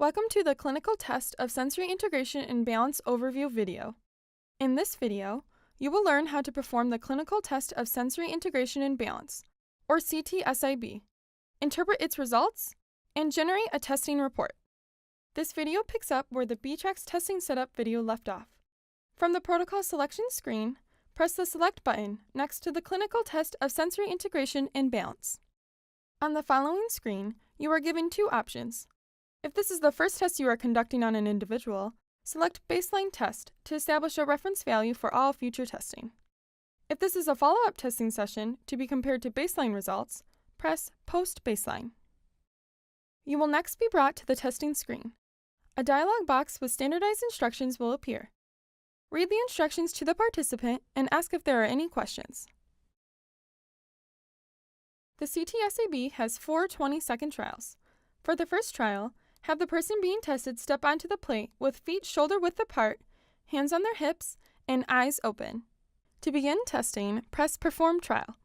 Welcome to the Clinical Test of Sensory Integration and Balance Overview video. In this video, you will learn how to perform the Clinical Test of Sensory Integration and Balance, or CTSIB, interpret its results, and generate a testing report. This video picks up where the BTrackS testing setup video left off. From the protocol selection screen, press the Select button next to the Clinical Test of Sensory Integration and Balance. On the following screen, you are given two options. If this is the first test you are conducting on an individual, select Baseline Test to establish a reference value for all future testing. If this is a follow-up testing session to be compared to baseline results, press Post Baseline. You will next be brought to the testing screen. A dialog box with standardized instructions will appear. Read the instructions to the participant and ask if there are any questions. The CTSIB has 4 20-second trials. For the first trial, have the person being tested step onto the plate with feet shoulder-width apart, hands on their hips, and eyes open. To begin testing, press Perform Trial.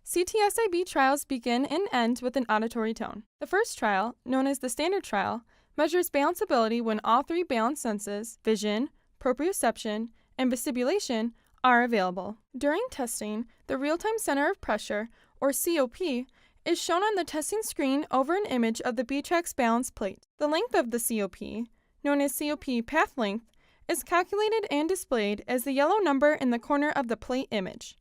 CTSIB trials begin and end with an auditory tone. The first trial, known as the standard trial, measures balanceability when all 3 balance senses, vision, proprioception, and vestibulation, are available. During testing, the real-time center of pressure, or COP, is shown on the testing screen over an image of the BTrackS balance plate. The length of the COP, known as COP path length, is calculated and displayed as the yellow number in the corner of the plate image.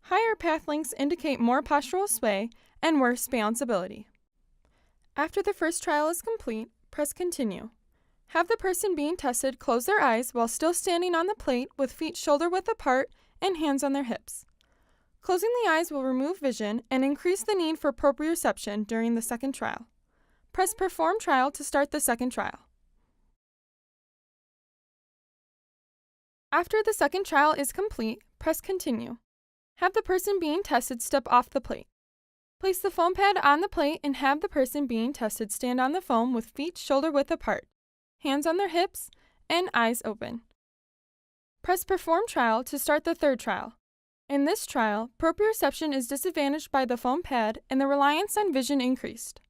Higher path lengths indicate more postural sway and worse balanceability. After the first trial is complete, press Continue. Have the person being tested close their eyes while still standing on the plate with feet shoulder-width apart and hands on their hips. Closing the eyes will remove vision and increase the need for proprioception during the second trial. Press Perform Trial to start the second trial. After the second trial is complete, press Continue. Have the person being tested step off the plate. Place the foam pad on the plate and have the person being tested stand on the foam with feet shoulder-width apart, hands on their hips, and eyes open. Press Perform Trial to start the third trial. In this trial, proprioception is disadvantaged by the foam pad and the reliance on vision increased.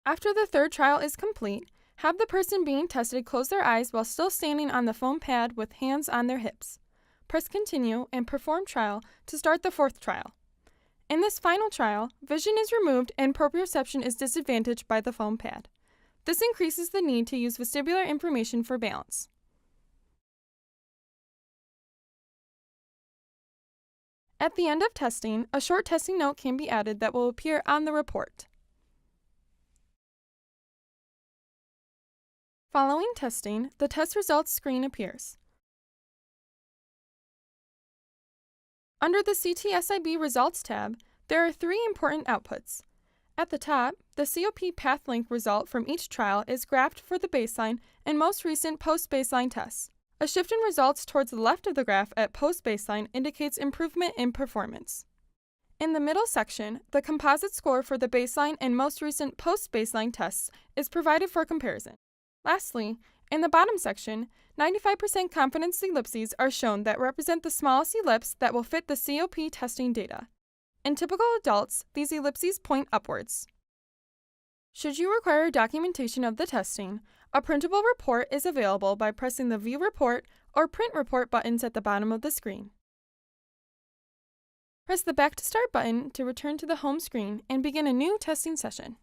After the third trial is complete, have the person being tested close their eyes while still standing on the foam pad with hands on their hips. Press Continue and Perform Trial to start the fourth trial. In this final trial, vision is removed and proprioception is disadvantaged by the foam pad. This increases the need to use vestibular information for balance. At the end of testing, a short testing note can be added that will appear on the report. Following testing, the test results screen appears. Under the CTSIB Results tab, there are 3 important outputs. At the top, the COP path length result from each trial is graphed for the baseline and most recent post-baseline tests. A shift in results towards the left of the graph at post-baseline indicates improvement in performance. In the middle section, the composite score for the baseline and most recent post-baseline tests is provided for comparison. Lastly, in the bottom section, 95% confidence ellipses are shown that represent the smallest ellipse that will fit the COP testing data. In typical adults, these ellipses point upwards. Should you require documentation of the testing, a printable report is available by pressing the View Report or Print Report buttons at the bottom of the screen. Press the Back to Start button to return to the home screen and begin a new testing session.